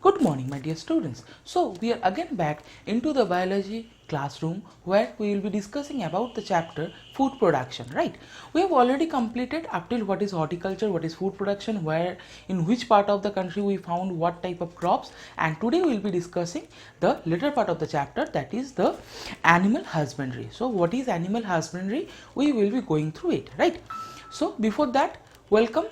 Good morning, my dear students. So we are again back into the biology classroom where we will be discussing about the chapter food production, right? We have already completed up till what is horticulture, what is food production, where in which part of the country we found what type of crops, and today we will be discussing the later part of the chapter, that is the animal husbandry. So what is animal husbandry? We will be going through it, right? So before that, welcome,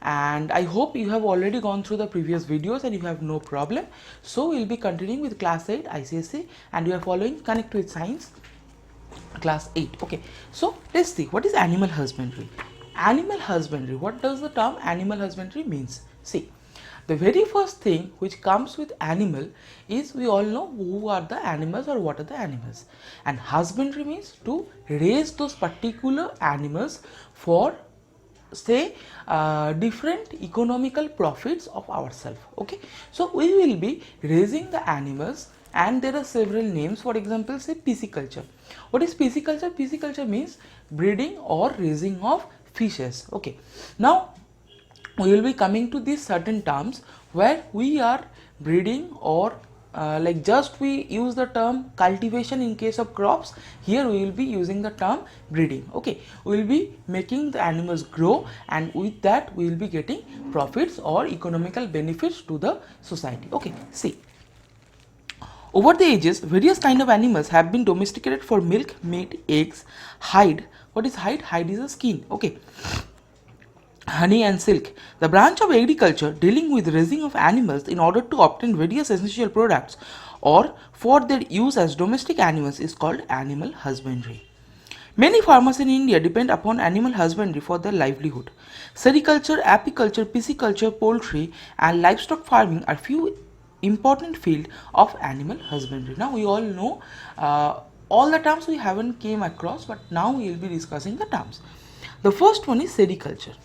and I hope you have already gone through the previous videos and you have no problem. So we will be continuing with class 8 ICSE and we are following Connect with Science class 8. Okay, so let's see what is animal husbandry. Animal husbandry, what does the term animal husbandry means? See, the very first thing which comes with animal is, we all know who are the animals or what are the animals, and husbandry means to raise those particular animals for say different economical profits of ourselves. Okay, so we will be raising the animals and there are several names. For example, say pisciculture. What is pisciculture? Pisciculture means breeding or raising of fishes. Okay, now we will be coming to these certain terms where we are breeding or like just we use the term cultivation in case of crops. Here we will be using the term breeding. Okay, we will be making the animals grow and with that we will be getting profits or economical benefits to the society. Okay, see, over the ages various kind of animals have been domesticated for milk, meat, eggs, hide. What is hide? Hide is a skin. Okay, honey and silk. The branch of agriculture dealing with raising of animals in order to obtain various essential products or for their use as domestic animals is called animal husbandry. Many farmers in India depend upon animal husbandry for their livelihood. Sericulture, apiculture, pisciculture, poultry and livestock farming are few important fields of animal husbandry. Now we all know all the terms we haven't came across, but now we will be discussing the terms. The first one is sericulture.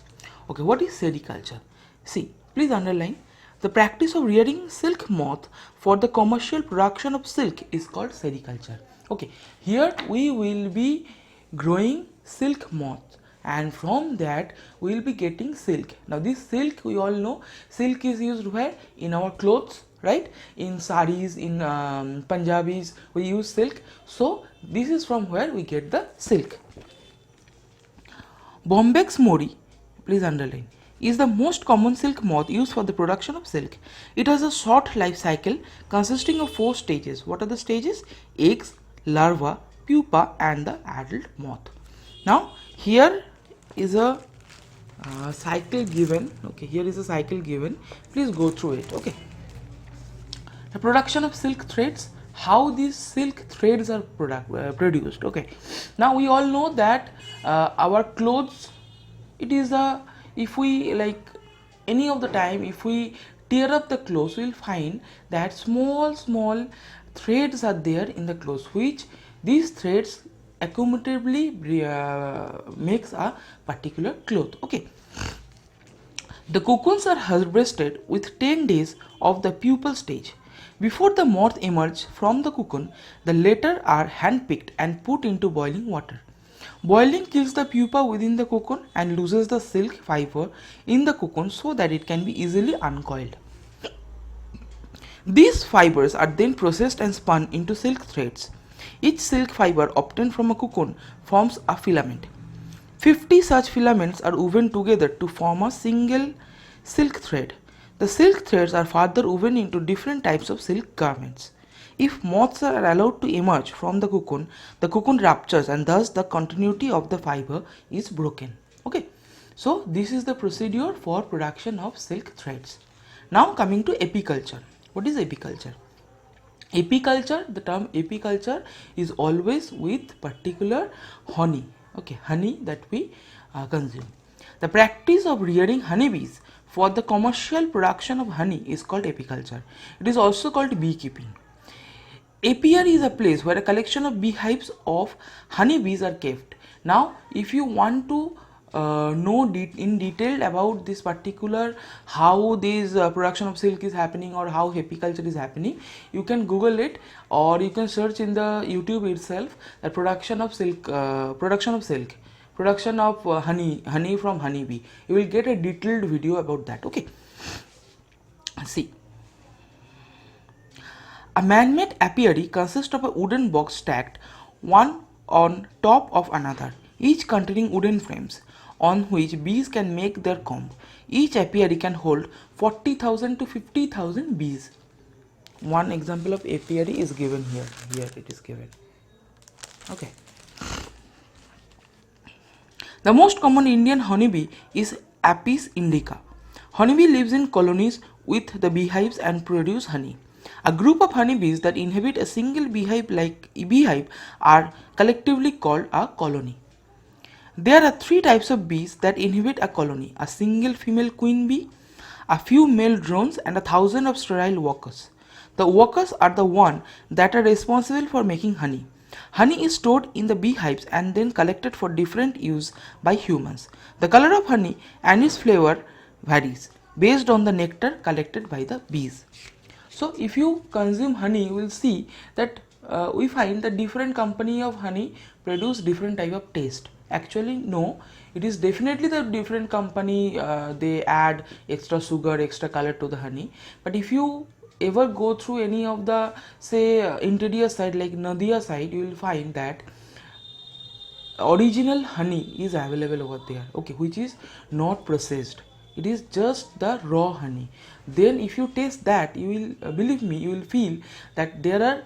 Okay, what is sericulture? See, please underline, the practice of rearing silk moth for the commercial production of silk is called sericulture. Okay, here we will be growing silk moth and from that we will be getting silk. Now this silk, we all know silk is used where? In our clothes, right? In saris, in Punjabis we use silk. So this is from where we get the silk. Bombyx mori, please underline, is the most common silk moth used for the production of silk. It has a short life cycle consisting of 4 stages. What are the stages? Eggs, larva, pupa and the adult moth. Now here is a cycle given. Okay, here is a cycle given. Please go through it. Okay, the production of silk threads, how these silk threads are produced. Okay, now we all know that our clothes, it is a, if we like any of the time, if we tear up the clothes, we will find that small threads are there in the clothes, which these threads accumulatively makes a particular cloth. Okay, the cocoons are harvested with 10 days of the pupal stage. Before the moth emerge from the cocoon, the latter are hand-picked and put into boiling water. Boiling kills the pupa within the cocoon and loses the silk fiber in the cocoon so that it can be easily uncoiled. These fibers are then processed and spun into silk threads. Each silk fiber obtained from a cocoon forms a filament. 50 such filaments are woven together to form a single silk thread. The silk threads are further woven into different types of silk garments. If moths are allowed to emerge from the cocoon ruptures and thus the continuity of the fiber is broken. Okay, so this is the procedure for production of silk threads. Now coming to apiculture. What is apiculture? Apiculture, the term apiculture is always with particular honey. Okay, honey that we consume. The practice of rearing honeybees for the commercial production of honey is called apiculture. It is also called beekeeping. Apiary is a place where a collection of beehives of honeybees are kept. Now, if you want to know in detail about this particular, how this production of silk is happening or how apiculture is happening, you can Google it or you can search in the YouTube itself, the production of honey from honeybee. You will get a detailed video about that. Okay, see, A man-made apiary consists of a wooden box stacked one on top of another, each containing wooden frames on which bees can make their comb. Each apiary can hold 40,000 to 50,000 bees. One example of apiary is given here. Here it is given. Okay. The most common Indian honeybee is Apis indica. Honeybee lives in colonies with the beehives and produce honey. A group of honeybees that inhabit a single beehive are collectively called a colony. There are three types of bees that inhabit a colony: a single female queen bee, a few male drones, and 1,000 of sterile workers. The workers are the ones that are responsible for making honey. Honey is stored in the beehives and then collected for different use by humans. The color of honey and its flavor varies based on the nectar collected by the bees. So if you consume honey, you will see that we find that different company of honey produce different type of taste. Actually no, it is definitely the different company they add extra sugar, extra color to the honey. But if you ever go through any of the say interior side like Nadia side, you will find that original honey is available over there, okay, which is not processed. It is just the raw honey. Then if you taste that, you will believe me, you will feel that there are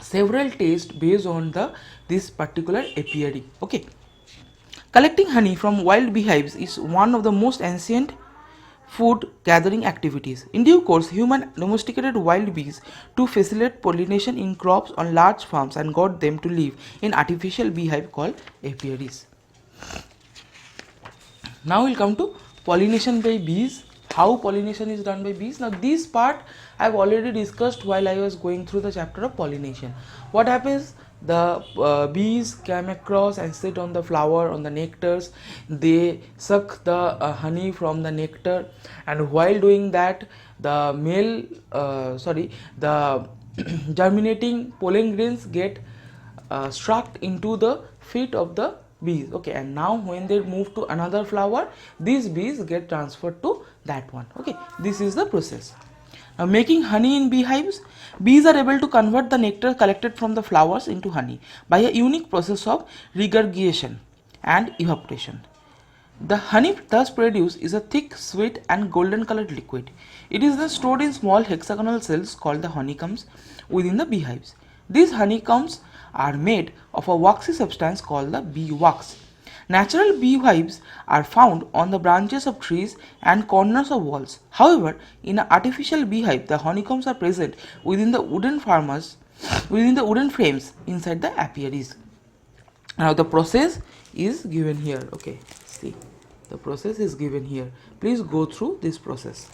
several tastes based on this particular apiary. Okay, collecting honey from wild beehives is one of the most ancient food gathering activities. In due course, human domesticated wild bees to facilitate pollination in crops on large farms and got them to live in artificial beehive called apiaries. Now we'll come to pollination by bees. How pollination is done by bees. Now this part I have already discussed while I was going through the chapter of pollination. What happens? The bees come across and sit on the flower, on the nectars. They suck the honey from the nectar, and while doing that, the the germinating pollen grains get struck into the feet of the bees. Okay, and now when they move to another flower, these bees get transferred to that one. Okay, this is the process. Now, making honey in beehives, bees are able to convert the nectar collected from the flowers into honey by a unique process of regurgitation and evaporation. The honey thus produced is a thick, sweet and golden colored liquid. It is then stored in small hexagonal cells called the honeycombs within the beehives. These honeycombs are made of a waxy substance called the bee wax. Natural beehives are found on the branches of trees and corners of walls. However, in an artificial beehive, the honeycombs are present within the wooden frames inside the apiaries. Now the process is given here. Okay, see, the process is given here. Please go through this process.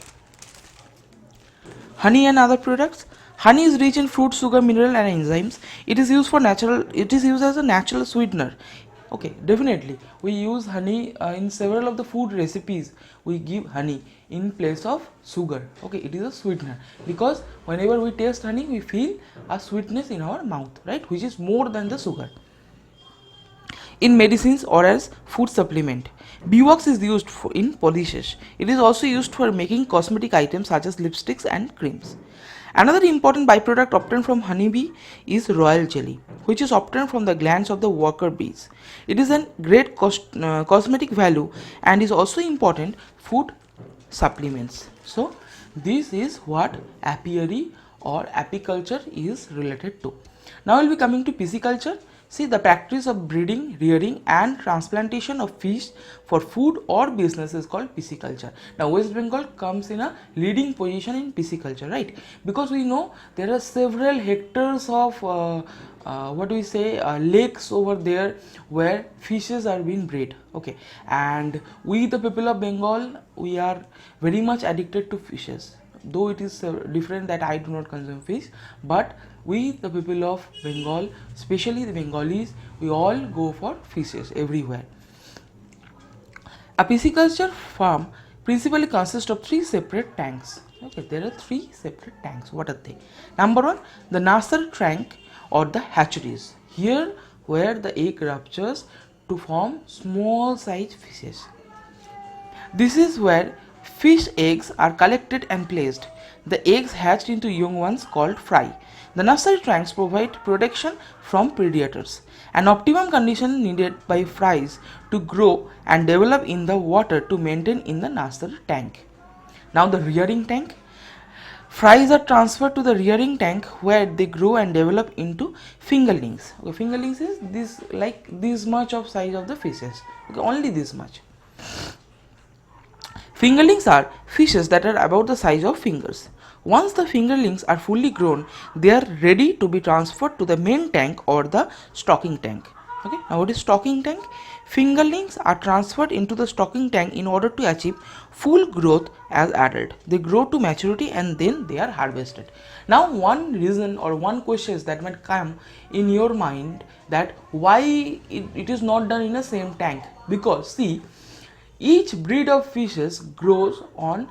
Honey and other products. Honey is rich in fruit, sugar, mineral and enzymes. It is used as a natural sweetener. Okay, definitely we use honey in several of the food recipes. We give honey in place of sugar. Okay, it is a sweetener because whenever we taste honey, we feel a sweetness in our mouth, right, which is more than the sugar. In medicines or as food supplement, beeswax is used in polishes. It is also used for making cosmetic items such as lipsticks and creams. Another important byproduct obtained from honeybee is royal jelly, which is obtained from the glands of the worker bees. It is a great cosmetic value and is also important food supplements. So this is what apiary or apiculture is related to. Now we'll be coming to pisciculture. See, the practice of breeding, rearing and transplantation of fish for food or business is called pisciculture. Now West Bengal comes in a leading position in pisciculture, right? Because we know there are several hectares of lakes over there where fishes are being bred. Okay, and we the people of Bengal, we are very much addicted to fishes. Though it is different that I do not consume fish, but we the people of Bengal, especially the Bengalis, we all go for fishes everywhere. A pisciculture farm principally consists of three separate tanks. Okay, there are three separate tanks. What are they? Number one, the nursery tank or the hatcheries. Here where the egg ruptures to form small size fishes. This is where fish eggs are collected and placed. the eggs hatched into young ones called fry. The nursery tanks provide protection from predators. An optimum condition needed by fries to grow and develop in the water to maintain in the nursery tank. Now the rearing tank. Fries are transferred to the rearing tank where they grow and develop into fingerlings. Okay, fingerlings is this like this much of size of the fishes. Okay, only this much. Fingerlings are fishes that are about the size of fingers. Once the fingerlings are fully grown, they are ready to be transferred to the main tank or the stocking tank. Okay, now what is stocking tank? Fingerlings are transferred into the stocking tank in order to achieve full growth as adult. They grow to maturity and then they are harvested. Now one reason or one question that might come in your mind that why it is not done in the same tank, because see, each breed of fishes grows on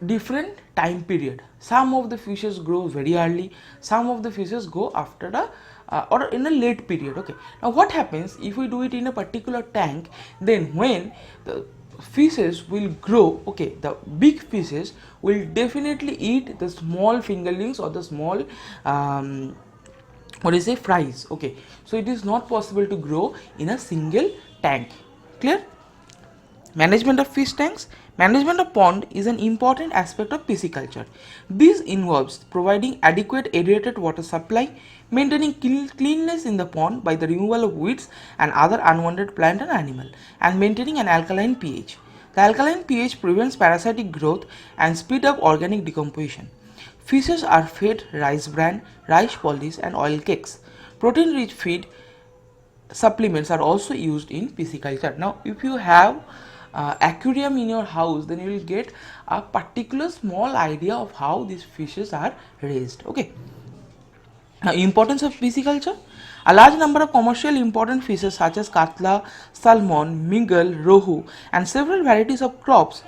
different time period. Some of the fishes grow very early, some of the fishes go after the or in a late period. Okay, now what happens if we do it in a particular tank, then when the fishes will grow, okay, the big fishes will definitely eat the small fingerlings or the small fries. Okay, so it is not possible to grow in a single tank. Clear? Management of fish tanks. Management of pond is an important aspect of pisciculture. This involves providing adequate aerated water supply, maintaining cleanliness in the pond by the removal of weeds and other unwanted plant and animal, and maintaining an alkaline pH. The alkaline pH prevents parasitic growth and speed up organic decomposition. Fishes are fed rice bran, rice polish and oil cakes. Protein-rich feed supplements are also used in pisciculture. Now, if you have aquarium in your house, then you will get a particular small idea of how these fishes are raised. Okay. Now, importance of pisciculture. A large number of commercially important fishes such as katla, salmon, miggle, rohu and several varieties of crabs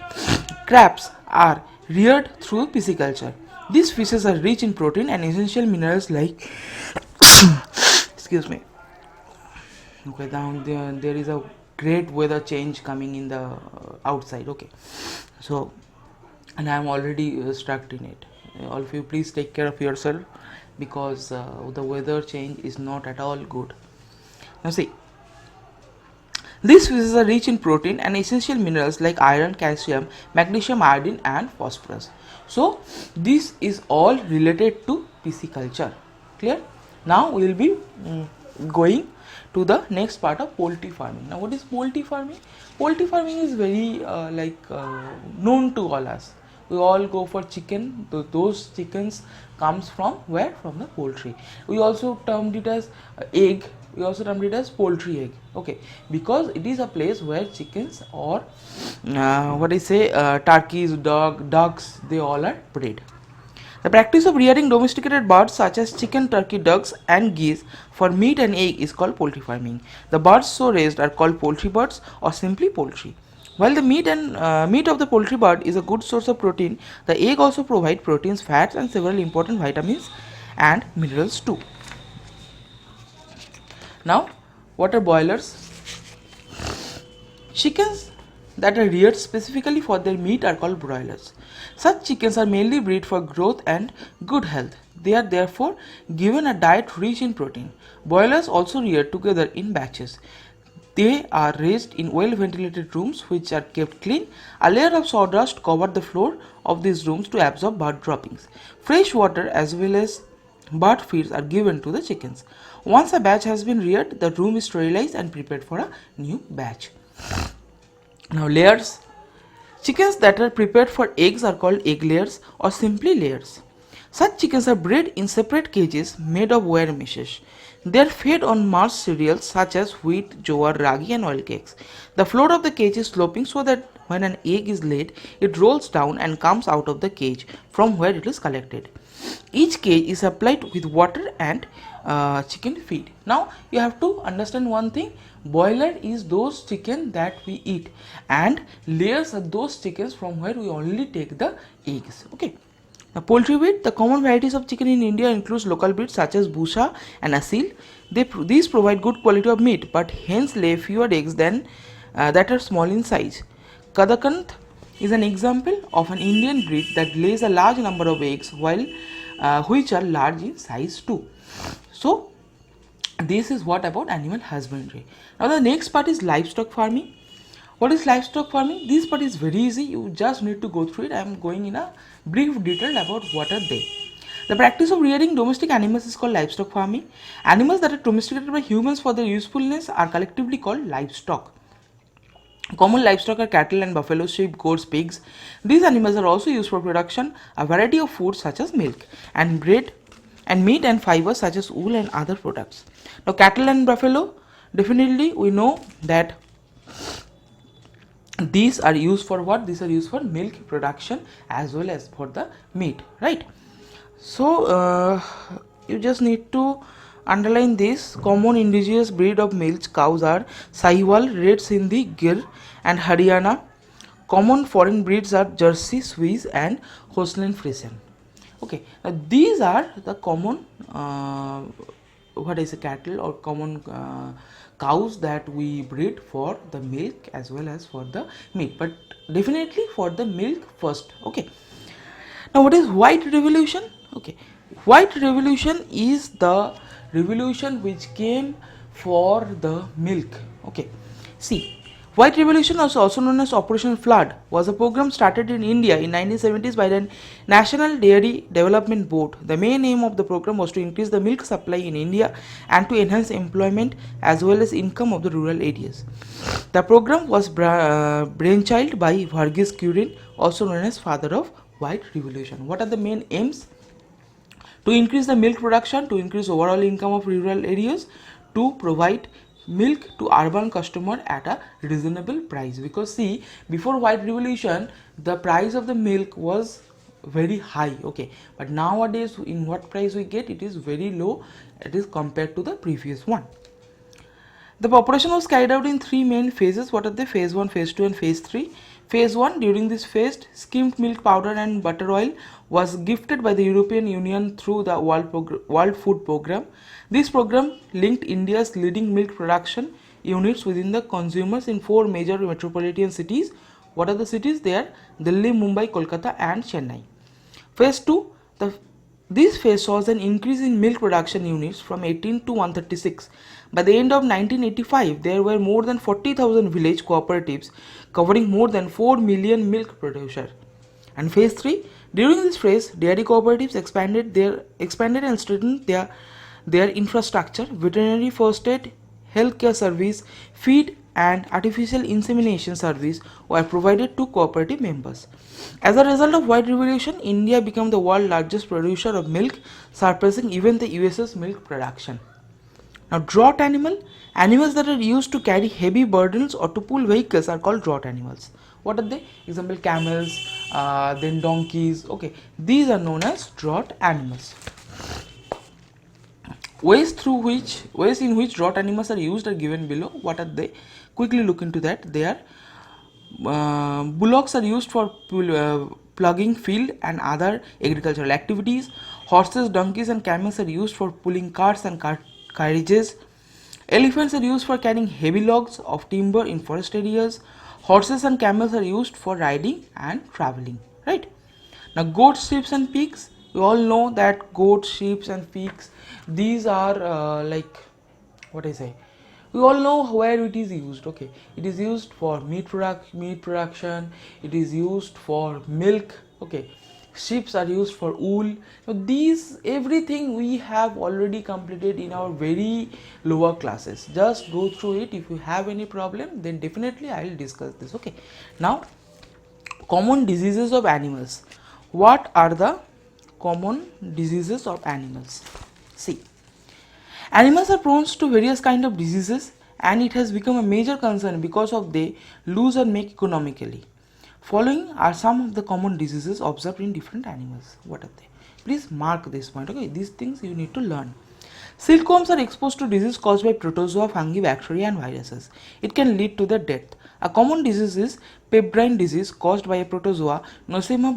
are reared through pisciculture. These fishes are rich in protein and essential minerals like excuse me. Okay, down there is a great weather change coming in the outside. Okay, so and I am already stuck in it. All of you, please take care of yourself because the weather change is not at all good. Now see, these fishes are rich in protein and essential minerals like iron, calcium, magnesium, iodine and phosphorus. So this is all related to pisciculture. Clear? Now we will be going to the next part of poultry farming. Now what is poultry farming? Poultry farming is very known to all us. We all go for chicken. Those chickens comes from where? From the poultry. We also termed it as egg. We also termed it as poultry egg. Okay, because it is a place where chickens or turkeys, ducks, they all are bred. The practice of rearing domesticated birds such as chicken, turkey, ducks and geese for meat and egg is called poultry farming. The birds so raised are called poultry birds or simply poultry. While the meat of the poultry bird is a good source of protein, the egg also provides proteins, fats and several important vitamins and minerals too. Now, what are boilers? Chickens that are reared specifically for their meat are called broilers. Such chickens are mainly bred for growth and good health. They are therefore given a diet rich in protein. Broilers also rear together in batches. They are raised in well ventilated rooms which are kept clean. A layer of sawdust covers the floor of these rooms to absorb bird droppings. Fresh water as well as bird feeds are given to the chickens. Once a batch has been reared, the room is sterilized and prepared for a new batch. Now layers. Chickens that are prepared for eggs are called egg layers or simply layers. Such chickens are bred in separate cages made of wire meshes. They are fed on mulch cereals such as wheat, jowar, ragi and oil cakes. The floor of the cage is sloping so that when an egg is laid, it rolls down and comes out of the cage from where it is collected. Each cage is supplied with water and chicken feed. Now you have to understand one thing. Boiler is those chicken that we eat and layers are those chickens from where we only take the eggs. Okay. Now poultry breed. The common varieties of chicken in India includes local breeds such as Busha and Asil. These provide good quality of meat but hence lay fewer eggs than that are small in size. Kadaknath is an example of an Indian breed that lays a large number of eggs which are large in size too. So this is what about animal husbandry. Now the next part is livestock farming. What is livestock farming? This part is very easy. You just need to go through it. I am going in a brief detail about what are they. The practice of rearing domestic animals is called livestock farming. Animals that are domesticated by humans for their usefulness are collectively called livestock. Common livestock are cattle and buffalo, sheep, goats, pigs. These animals are also used for production a variety of foods such as milk and bread and meat and fibers such as wool and other products. Now cattle and buffalo, definitely we know that these are used for what? These are used for milk production as well as for the meat, right? So you just need to underline this. Common indigenous breed of milch cows are Sahiwal, Red Sindhi, Gir and Haryana. Common foreign breeds are Jersey, Swiss and Holstein Friesian. Okay, now these are the common cattle or common cows that we breed for the milk as well as for the meat, but definitely for the milk first. Okay, now what is white revolution? Okay, white revolution is the revolution which came for the milk. Okay, see, white revolution, also known as Operation Flood, was a program started in India in 1970s by the National Dairy Development Board. The main aim of the program was to increase the milk supply in India and to enhance employment as well as income of the rural areas. The program was brainchild by Varghese Kurin, also known as father of white revolution. What are the main aims? To increase the milk production, to increase overall income of rural areas, to provide milk to urban customer at a reasonable price. Because see, before white revolution the price of the milk was very high, okay, but nowadays in what price we get, it is very low, it is compared to the previous one. The operation was carried out in three main phases. What are they? Phase 1, phase 2 and phase 3. Phase 1, during this phase, skimmed milk powder and butter oil was gifted by the European Union through the World Food Programme. This program linked India's leading milk production units within the consumers in 4 major metropolitan cities. What are the cities? They are Delhi, Mumbai, Kolkata and Chennai. Phase 2, this phase saw an increase in milk production units from 18 to 136. By the end of 1985, there were more than 40,000 village cooperatives covering more than 4 million milk producers. And phase 3, during this phase, dairy cooperatives expanded and strengthened their infrastructure. Veterinary first aid, healthcare service, feed and artificial insemination service were provided to cooperative members. As a result of white revolution, India became the world's largest producer of milk, surpassing even the US's milk production. Now drought animals that are used to carry heavy burdens or to pull vehicles are called drought animals. What are they? Example, camels, then donkeys. Okay, these are known as drought animals. Ways in which drought animals are used are given below. What are they? Quickly look into that. They are bullocks are used for plugging field and other agricultural activities. Horses, donkeys and camels are used for pulling carts and carriages. Elephants are used for carrying heavy logs of timber in forest areas. Horses and camels are used for riding and traveling, right? Now goats, sheep and pigs, you all know that goats, sheep and pigs, these are we all know where it is used. Okay, it is used for meat production, it is used for milk. Okay, sheep are used for wool. Now these everything we have already completed in our very lower classes. Just go through it. If you have any problem, then definitely I will discuss this. Okay, now common diseases of animals. What are the common diseases of animals? See, animals are prone to various kinds of diseases and it has become a major concern because of they lose or make economically. Following are some of the common diseases observed in different animals. What are they? Please mark this point. Okay, these things you need to learn. Silkworms are exposed to disease caused by protozoa, fungi, bacteria and viruses. It can lead to the death. A common disease is pebrine disease caused by a protozoa Nosema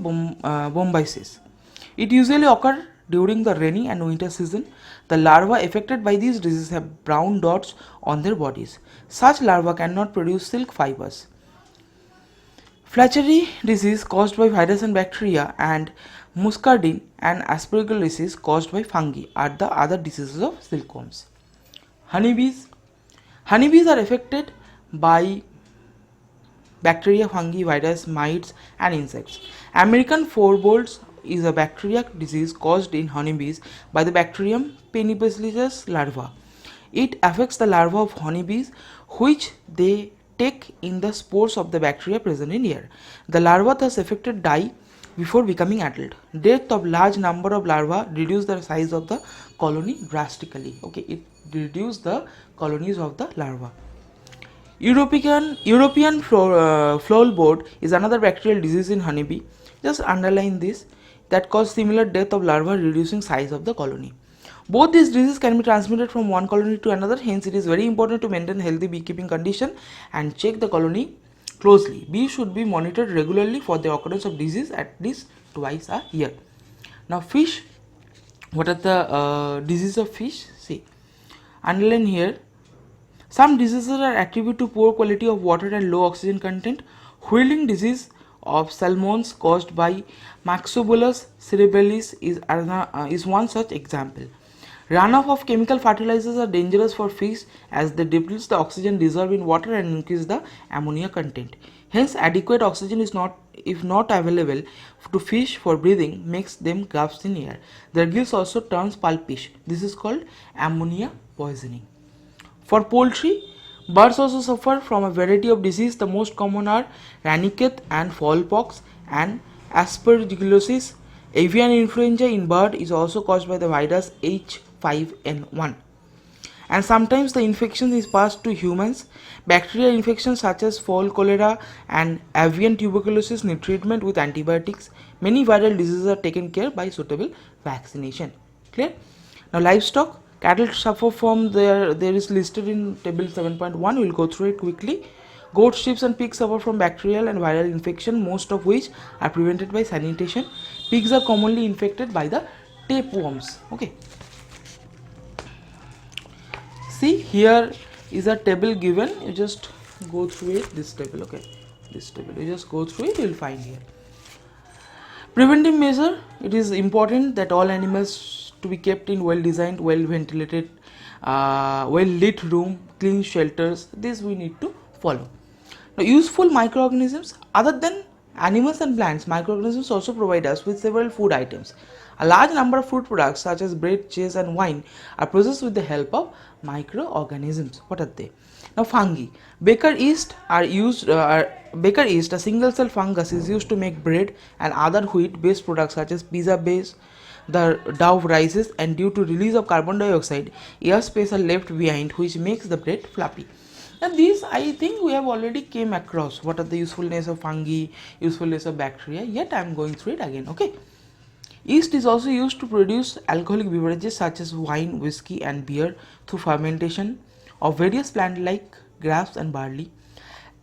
bombycis. It usually occurs during the rainy and winter season. The larvae affected by these diseases have brown dots on their bodies. Such larvae cannot produce silk fibers. Flachery disease caused by virus and bacteria, and muscardine and aspergillus disease caused by fungi are the other diseases of silkworms. Honeybees. Honeybees are affected by bacteria, fungi, virus, mites, and insects. American fourbolts is a bacteria disease caused in honeybees by the bacterium Penibacillus larva. It affects the larvae of honeybees, which they take in the spores of the bacteria present in air. The larvae thus affected die before becoming adult. Death of large number of larvae reduce the size of the colony drastically. Okay, it reduces the colonies of the larvae. European floral board is another bacterial disease in honeybee. Just underline this, that cause similar death of larvae, reducing size of the colony. Both these diseases can be transmitted from one colony to another, hence it is very important to maintain healthy beekeeping condition and check the colony closely. Bees should be monitored regularly for the occurrence of disease at least twice a year. Now fish, what are the diseases of fish? See, underline here. Some diseases are attributed to poor quality of water and low oxygen content. Wheeling disease of salmons caused by Maxobulus cerebralis is one such example. Runoff of chemical fertilizers are dangerous for fish as they deplete the oxygen dissolved in water and increase the ammonia content. Hence, adequate oxygen is not, if not available to fish for breathing, makes them gasp in air. Their gills also turns pulpish. This is called ammonia poisoning. For poultry, birds also suffer from a variety of diseases. The most common are ranicate and foulpox and aspergillosis. Avian influenza in bird is also caused by the virus H5N1. And sometimes the infection is passed to humans. Bacterial infections such as fall cholera and avian tuberculosis need treatment with antibiotics. Many viral diseases are taken care by suitable vaccination. Clear? Now livestock. Cattle suffer from there is listed in table 7.1. We will go through it quickly. Goats, sheep and pigs suffer from bacterial and viral infection, most of which are prevented by sanitation. Pigs are commonly infected by the tapeworms. Okay. See, here is a table given. You just go through it. This table, okay. This table. You just go through it. You will find here. Preventive measure. It is important that all animals to be kept in well designed, well ventilated, well lit room, clean shelters. This we need to follow. Now, useful microorganisms. Other than animals and plants, microorganisms also provide us with several food items. A large number of food products such as bread, cheese and wine are processed with the help of microorganisms. What are they? Now fungi. Baker yeast are used. Baker yeast, a single cell fungus, is used to make bread and other wheat based products such as pizza base. The dough rises and due to release of carbon dioxide, air space are left behind which makes the bread fluffy. Now these I think we have already came across. What are the usefulness of fungi, usefulness of bacteria, yet I am going through it again. Okay. Yeast is also used to produce alcoholic beverages such as wine, whiskey and beer through fermentation of various plants like grapes and barley.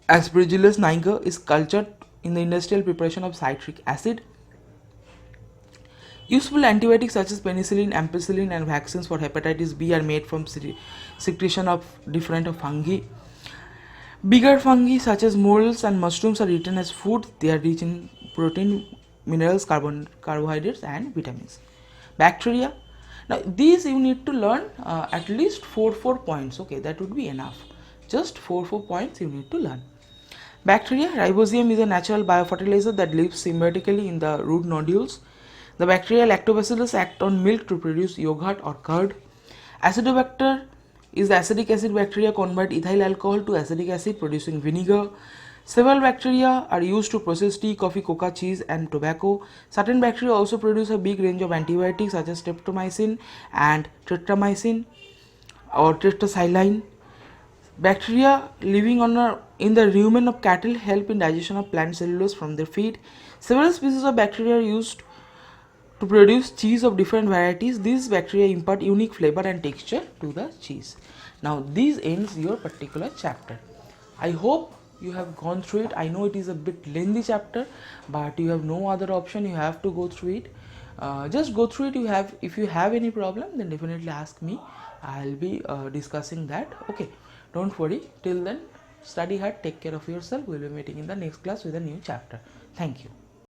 Aspergillus niger is cultured in the industrial preparation of citric acid. Useful antibiotics such as penicillin, ampicillin and vaccines for hepatitis B are made from secretion of different fungi. Bigger fungi such as morels and mushrooms are eaten as food. They are rich in protein, minerals, carbohydrates and vitamins. Bacteria. Now these you need to learn at least 4 points. Okay, that would be enough. Just 4 points you need to learn. Bacteria. Ribosome is a natural biofertilizer that lives symbiotically in the root nodules. The bacteria lactobacillus act on milk to produce yogurt or curd. Acidobacter is the acidic acid bacteria convert ethyl alcohol to acetic acid producing vinegar. Several bacteria are used to process tea, coffee, coca, cheese and tobacco. Certain bacteria also produce a big range of antibiotics such as streptomycin and tetramycin or tetracycline. Bacteria living in the rumen of cattle help in digestion of plant cellulose from their feed. Several species of bacteria are used to produce cheese of different varieties. These bacteria impart unique flavor and texture to the cheese. Now this ends your particular chapter. I hope you have gone through it. I know it is a bit lengthy chapter, but you have no other option. You have to go through it. Just go through it. If you have any problem, then definitely ask me. I'll be discussing that. Okay, don't worry. Till then, study hard, take care of yourself. We will be meeting in the next class with a new chapter. Thank you.